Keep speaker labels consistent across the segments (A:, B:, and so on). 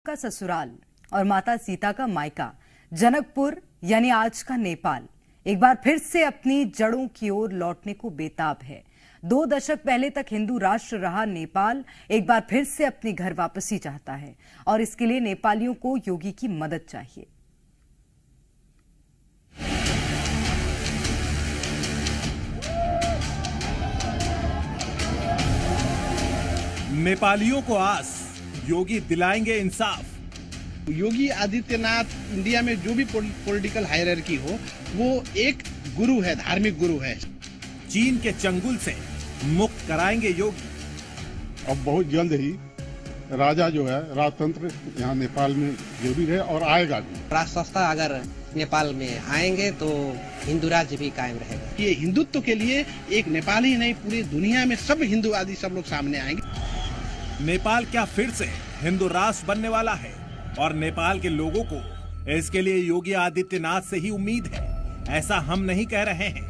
A: का ससुराल और माता सीता का मायका जनकपुर यानी आज का नेपाल एक बार फिर से अपनी जड़ों की ओर लौटने को बेताब है। 2 दशक पहले तक हिंदू राष्ट्र रहा नेपाल एक बार फिर से अपनी घर वापसी चाहता है और इसके लिए नेपालियों को योगी की मदद चाहिए।
B: नेपालियों को आस, योगी दिलाएंगे इंसाफ।
C: योगी आदित्यनाथ इंडिया में जो भी पॉलिटिकल हायरार्की हो वो एक गुरु है, धार्मिक गुरु है।
B: चीन के चंगुल से मुक्त कराएंगे योगी।
D: अब बहुत जल्द ही राजा जो है राजतंत्र यहाँ नेपाल में जरूरी है और आएगा भी।
E: राष्ट्र अगर नेपाल में आएंगे तो हिंदू राज्य भी कायम रहेगा।
C: ये हिंदुत्व के लिए एक नेपाल ही नहीं पूरी दुनिया में सब हिंदूवादी सब लोग सामने आएंगे।
B: नेपाल क्या फिर से हिंदू राष्ट्र बनने वाला है और नेपाल के लोगों को इसके लिए योगी आदित्यनाथ से ही उम्मीद है। ऐसा हम नहीं कह रहे हैं,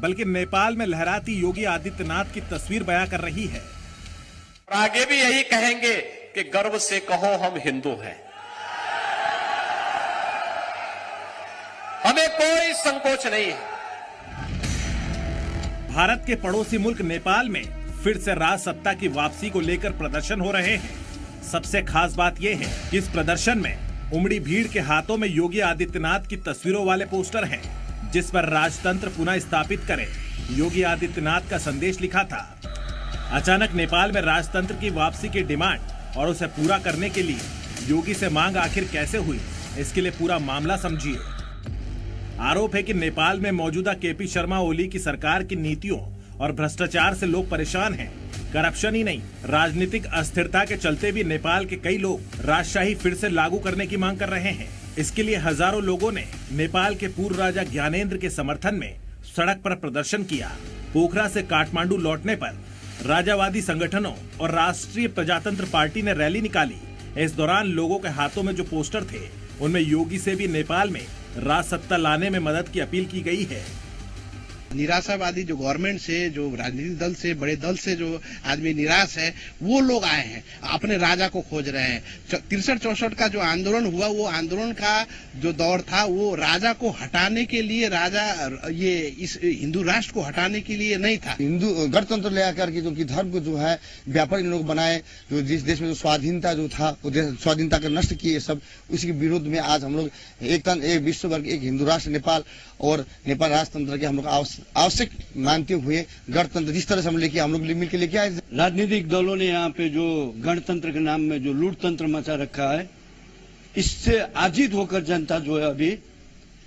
B: बल्कि नेपाल में लहराती योगी आदित्यनाथ की तस्वीर बयां कर रही है।
F: और आगे भी यही कहेंगे कि गर्व से कहो हम हिंदू हैं। हमें कोई संकोच नहीं है।
B: भारत के पड़ोसी मुल्क नेपाल में फिर से राज सत्ता की वापसी को लेकर प्रदर्शन हो रहे हैं। सबसे खास बात यह है कि इस प्रदर्शन में उमड़ी भीड़ के हाथों में योगी आदित्यनाथ की तस्वीरों वाले पोस्टर हैं, जिस पर राजतंत्र पुनः स्थापित करें योगी आदित्यनाथ का संदेश लिखा था। अचानक नेपाल में राजतंत्र की वापसी की डिमांड और उसे पूरा करने के लिए योगी से मांग आखिर कैसे हुई, इसके लिए पूरा मामला समझिए। आरोप है कि नेपाल में मौजूदा केपी शर्मा ओली की सरकार की नीतियों और भ्रष्टाचार से लोग परेशान हैं। करप्शन ही नहीं, राजनीतिक अस्थिरता के चलते भी नेपाल के कई लोग राजशाही फिर से लागू करने की मांग कर रहे हैं। इसके लिए हजारों लोगों ने नेपाल के पूर्व राजा ज्ञानेंद्र के समर्थन में सड़क पर प्रदर्शन किया। पोखरा से काठमांडू लौटने पर राजावादी संगठनों और राष्ट्रीय प्रजातंत्र पार्टी ने रैली निकाली। इस दौरान लोगों के हाथों में जो पोस्टर थे उनमें योगी से भी नेपाल में राज सत्ता लाने में मदद की अपील की गई है।
C: निराशावादी जो गवर्नमेंट से, जो राजनीतिक दल से, बड़े दल से जो आदमी निराश है वो लोग आए हैं, अपने राजा को खोज रहे हैं। 63-64 का जो आंदोलन हुआ वो आंदोलन का जो दौर था वो राजा को हटाने के लिए, राजा ये इस हिंदू राष्ट्र को हटाने के लिए नहीं था।
G: हिंदू गणतंत्र ले आकर के जो कि धर्म को जो है व्यापार इन लोग बनाए, जो जिस देश में जो स्वाधीनता जो था वो स्वाधीनता का नष्ट किए सब, उसके विरोध में आज हम लोग एक विश्व भर एक हिंदू राष्ट्र नेपाल और नेपाल राजतंत्र के हम लोग आवश्यक मानते हुए गणतंत्र जिस तरह से हम लोग मिलकर लेके आए।
H: राजनीतिक दलों ने यहाँ पे जो गणतंत्र के नाम में जो लूट तंत्र मचा रखा है, इससे आजित होकर जनता जो है अभी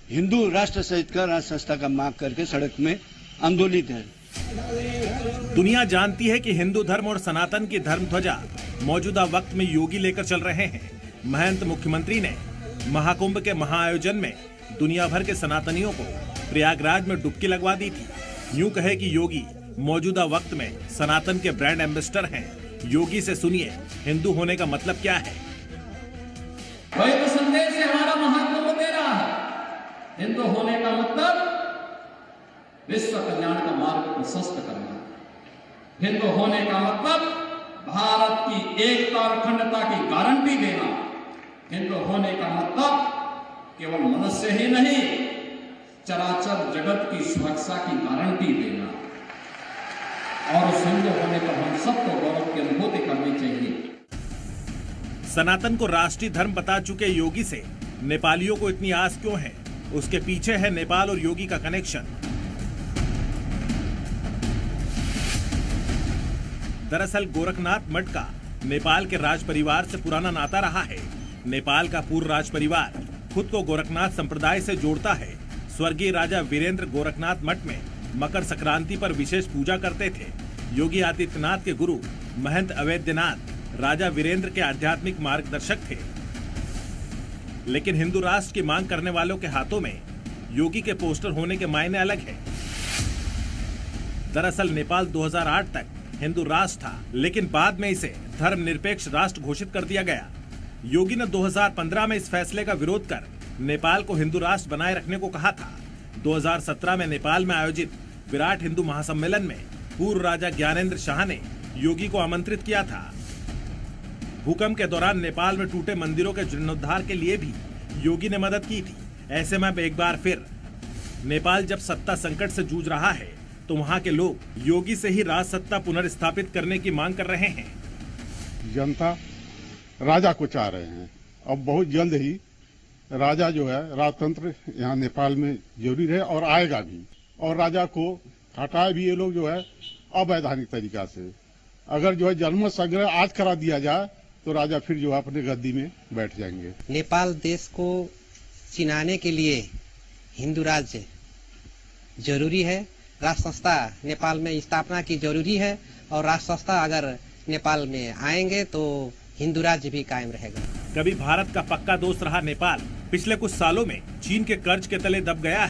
H: हिंदू राष्ट्र सहित का राष्ट्र संस्था का मांग करके सड़क में आंदोलित है।
B: दुनिया जानती है कि हिंदू धर्म और सनातन की धर्म ध्वजा मौजूदा वक्त में योगी लेकर चल रहे हैं। महंत मुख्यमंत्री ने महाकुंभ के महाआयोजन में दुनिया भर के सनातनियों को प्रयागराज में डुबकी लगवा दी थी। यूं कहे कि योगी मौजूदा वक्त में सनातन के ब्रांड एम्बेसडर हैं। योगी से सुनिए हिंदू होने का मतलब क्या है।
I: वही तो संदेश है हमारा महाकुंभ दे रहा है। हिंदू होने का मतलब विश्व कल्याण का मार्ग प्रशस्त करना। हिंदू होने का मतलब भारत की एकता और अखंडता की गारंटी देना। हिंदू होने का मतलब केवल मनुष्य ही नहीं, चराचर जगत की सुरक्षा की गारंटी देना। और उस हिंदू होने पर हम सबको गौरव की अनुभूति करनी चाहिए।
B: सनातन को राष्ट्रीय धर्म बता चुके योगी से नेपालियों को इतनी आस क्यों है? उसके पीछे है नेपाल और योगी का कनेक्शन। दरअसल गोरखनाथ मठ का नेपाल के राज परिवार से पुराना नाता रहा है। नेपाल का पूर्व राज परिवार खुद को गोरखनाथ संप्रदाय से जोड़ता है। स्वर्गीय राजा वीरेंद्र गोरखनाथ मठ में मकर संक्रांति पर विशेष पूजा करते थे। योगी आदित्यनाथ के गुरु महंत अवैधनाथ राजा वीरेंद्र के आध्यात्मिक मार्गदर्शक थे। लेकिन हिंदू राष्ट्र की मांग करने वालों के हाथों में योगी के पोस्टर होने के मायने अलग है। दरअसल नेपाल 2008 तक हिंदू राष्ट्र था, लेकिन बाद में इसे धर्मनिरपेक्ष राष्ट्र घोषित कर दिया गया। योगी ने 2015 में इस फैसले का विरोध कर नेपाल को हिंदू राष्ट्र बनाए रखने को कहा था। 2017 में नेपाल में आयोजित विराट हिंदू महासम्मेलन में पूर्व राजा ज्ञानेंद्र शाह ने योगी को आमंत्रित किया था। भूकंप के दौरान नेपाल में टूटे मंदिरों के जीर्णोद्धार के लिए भी योगी ने मदद की थी। ऐसे में एक बार फिर नेपाल जब सत्ता संकट से जूझ रहा है तो वहां के लोग योगी से ही राज सत्ता पुनर्स्थापित करने की मांग कर रहे हैं।
D: जनता राजा को चाह रहे हैं। अब बहुत जल्द ही राजा जो है राजतंत्र यहाँ नेपाल में जरूरी है और आएगा भी, और राजा को हटाए भी ये लोग जो है अवैधानिक तरीका से। अगर जो है जनमत संग्रह आज करा दिया जाए तो राजा फिर जो है अपने गद्दी में बैठ जाएंगे।
E: नेपाल देश को चिनाने के लिए हिंदू राज्य जरूरी है। राष्ट्र संस्था नेपाल में स्थापना की जरूरी है, और राष्ट्र संस्था अगर नेपाल में आएंगे तो हिंदू राज्य भी कायम रहेगा।
B: कभी भारत का पक्का दोस्त रहा नेपाल पिछले कुछ सालों में चीन के कर्ज के तले दब गया है।